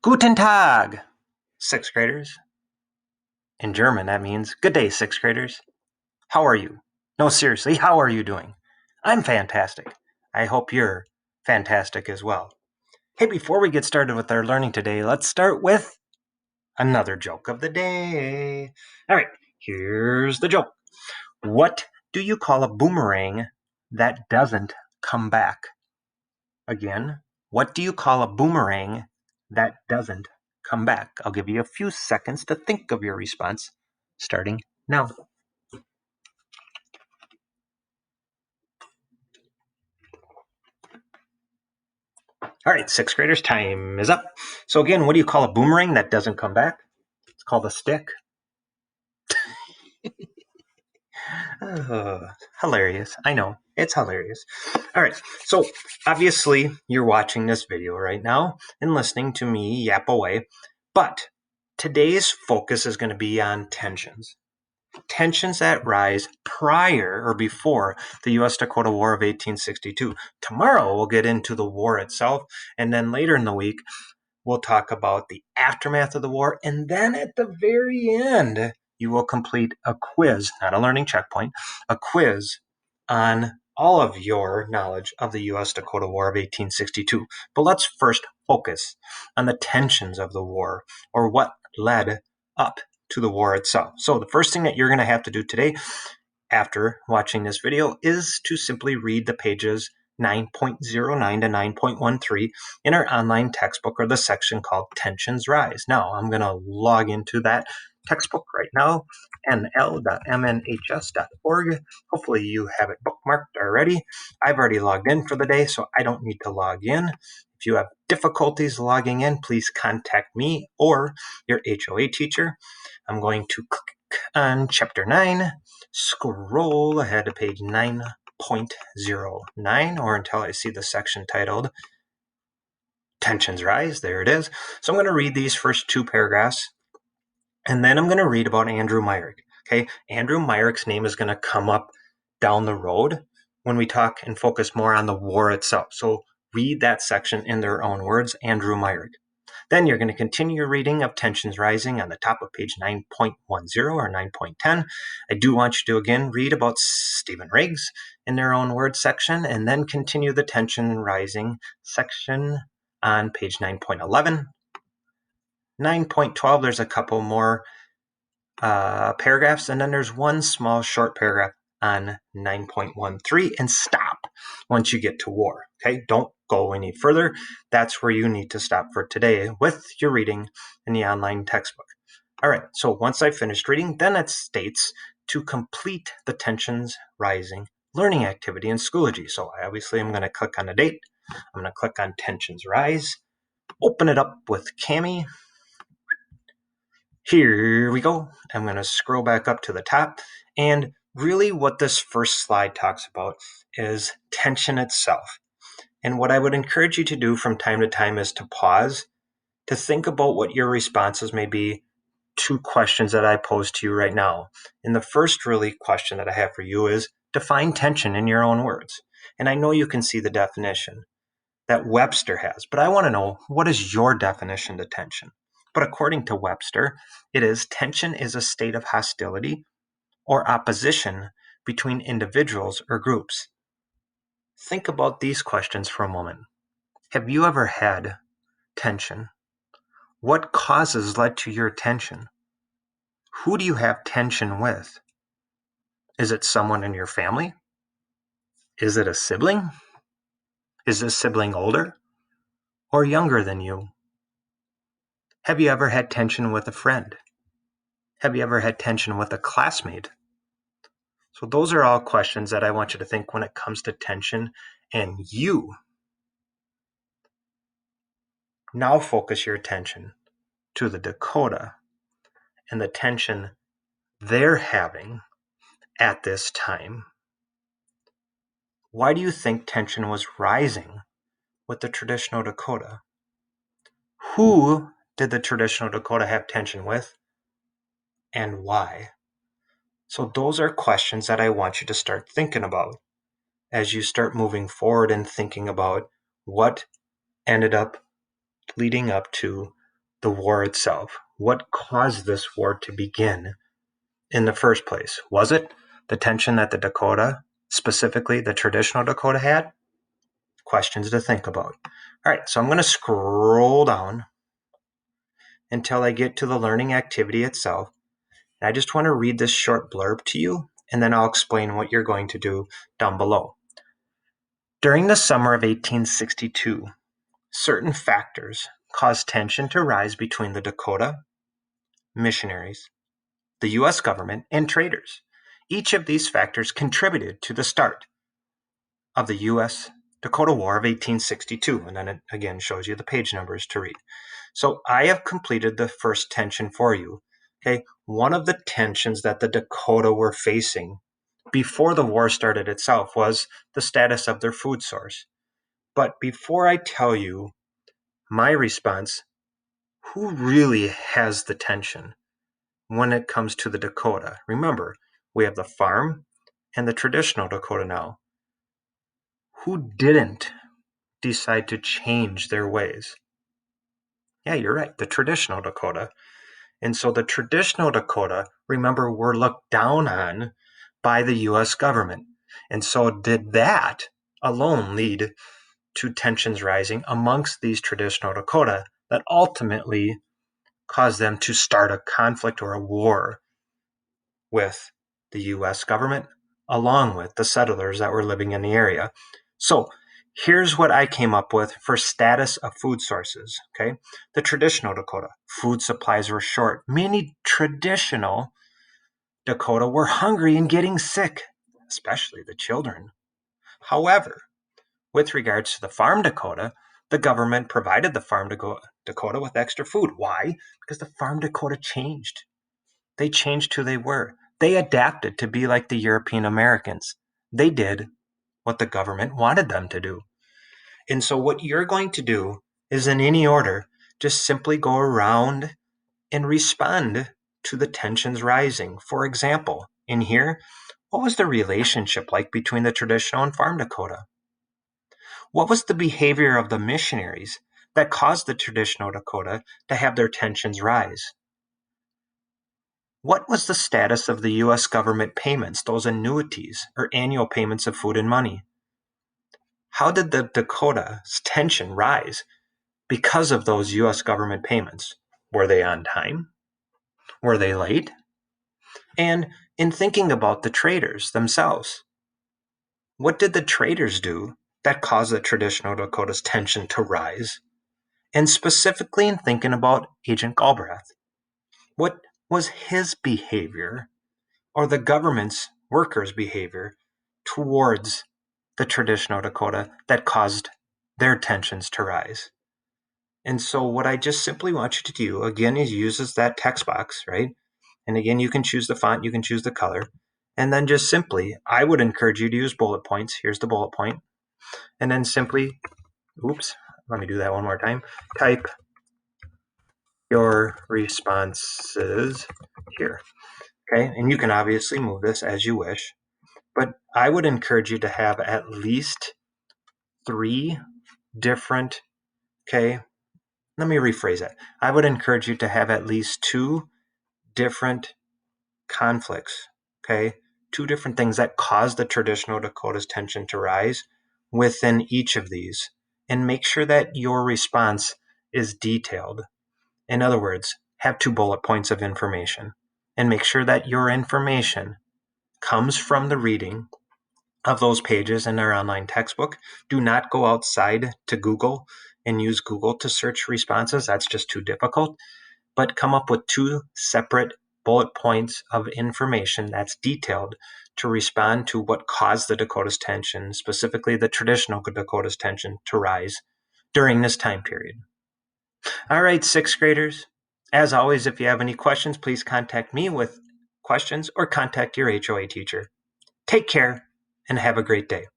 Guten Tag, sixth graders. In German, that means good day, sixth graders. How are you? No, seriously, how are you doing? I'm fantastic. I hope you're fantastic as well. Hey, before we get started with our learning today, let's start with another joke of the day. All right, here's the joke. What do you call a boomerang that doesn't come back? Again, what do you call a boomerang that doesn't come back? I'll give you a few seconds to think of your response, starting now. All right, sixth graders, time is up. So again, what do you call a boomerang that doesn't come back? It's called a stick. Hilarious. I know, it's hilarious. All right, so obviously you're watching this video right now and listening to me yap away, but today's focus is going to be on tensions. Tensions that rise prior or before the U.S.-Dakota War of 1862. Tomorrow we'll get into the war itself, and then later in the week we'll talk about the aftermath of the war, and then at the very end you will complete a quiz, not a learning checkpoint, a quiz on all of your knowledge of the U.S.-Dakota War of 1862. But let's first focus on the tensions of the war, or what led up to the war itself. So the first thing that you're going to have to do today after watching this video is to simply read the pages 9.09 to 9.13 in our online textbook, or the section called Tensions Rise. Now I'm going to log into that textbook right now, nl.mnhs.org. Hopefully you have it bookmarked already. I've already logged in for the day, so I don't need to log in. If you have difficulties logging in, please contact me or your HOA teacher. I'm going to click on chapter 9, scroll ahead to page 9.09, or until I see the section titled Tensions Rise. There it is. So I'm going to read these first two paragraphs, and then I'm going to read about Andrew Myrick. Okay, Andrew Myrick's name is going to come up down the road when we talk and focus more on the war itself. So read that section in their own words, Andrew Myrick. Then you're going to continue your reading of Tensions Rising on the top of page 9.10 or 9.10. I do want you to again read about Stephen Riggs in their own words section, and then continue the Tension Rising section on page 9.11. 9.12, there's a couple more paragraphs, and then there's one small short paragraph on 9.13, and stop once you get to war. Okay, don't go any further. That's where you need to stop for today with your reading in the online textbook. All right, so once I finished reading, then it states to complete the Tensions Rising learning activity in Schoology. So obviously I'm going to click on the date. I'm going to click on Tensions Rise, open it up with Kami. Here we go. I'm going to scroll back up to the top, and really what this first slide talks about is tension itself. And what I would encourage you to do from time to time is to pause, to think about what your responses may be to questions that I pose to you right now. And the first really question that I have for you is define tension in your own words. And I know you can see the definition that Webster has, but I want to know, what is your definition to tension? But according to Webster, it is tension is a state of hostility or opposition between individuals or groups. Think about these questions for a moment. Have you ever had tension? What causes led to your tension? Who do you have tension with? Is it someone in your family? Is it a sibling? Is this sibling older or younger than you? Have you ever had tension with a friend? Have you ever had tension with a classmate? So those are all questions that I want you to think when it comes to tension, and you now focus your attention to the Dakota and the tension they're having at this time. Why do you think tension was rising with the traditional Dakota? Who did the traditional Dakota have tension with, and why? So those are questions that I want you to start thinking about as you start moving forward and thinking about what ended up leading up to the war itself. What caused this war to begin in the first place? Was it the tension that the Dakota, specifically the traditional Dakota, had? Questions to think about. All right, so I'm going to scroll down until I get to the learning activity itself. And I just want to read this short blurb to you, and then I'll explain what you're going to do down below. During the summer of 1862, certain factors caused tension to rise between the Dakota missionaries, the U.S. government, and traders. Each of these factors contributed to the start of the U.S. Dakota War of 1862, and then it again shows you the page numbers to read. So I have completed the first tension for you. Okay, one of the tensions that the Dakota were facing before the war started itself was the status of their food source. But before I tell you my response, who really has the tension when it comes to the Dakota? Remember, we have the farm and the traditional Dakota now. Who didn't decide to change their ways? Yeah, you're right, the traditional Dakota. And so the traditional Dakota, remember, were looked down on by the U.S. government. And so did that alone lead to tensions rising amongst these traditional Dakota that ultimately caused them to start a conflict or a war with the U.S. government, along with the settlers that were living in the area. So here's what I came up with for status of food sources. Okay, the traditional Dakota, food supplies were short. Many traditional Dakota were hungry and getting sick, especially the children. However, with regards to the farm Dakota, the government provided the farm Dakota with extra food. Why? Because the farm Dakota changed. They changed who they were. They adapted to be like the European Americans. They did what the government wanted them to do. And so what you're going to do is, in any order, just simply go around and respond to the tensions rising. For example, in here, what was the relationship like between the traditional and farm Dakota? What was the behavior of the missionaries that caused the traditional Dakota to have their tensions rise? What was the status of the U.S. government payments, those annuities or annual payments of food and money? How did the Dakota's tension rise because of those U.S. government payments? Were they on time? Were they late? And in thinking about the traders themselves, what did the traders do that caused the traditional Dakota's tension to rise? And specifically in thinking about Agent Galbraith, what was his behavior or the government's workers' behavior towards the traditional Dakota that caused their tensions to rise? And so what I just simply want you to do, again, is uses that text box, right? And again, you can choose the font, you can choose the color. And then just simply, I would encourage you to use bullet points. Here's the bullet point. And then simply, let me do that one more time. Type your responses here. Okay, and you can obviously move this as you wish, but I would encourage you to have at least 3 different, okay, let me rephrase it. I would encourage you to have at least 2 different conflicts, okay, 2 different things that cause the traditional Dakota's tension to rise within each of these, and make sure that your response is detailed. In other words, have 2 bullet points of information, and make sure that your information comes from the reading of those pages in our online textbook. Do not go outside to Google and use Google to search responses. That's just too difficult. But come up with 2 separate bullet points of information that's detailed to respond to what caused the Dakota's tension, specifically the traditional Dakota's tension, to rise during this time period. All right, 6th graders. As always, if you have any questions, please contact me with questions or contact your HOA teacher. Take care and have a great day.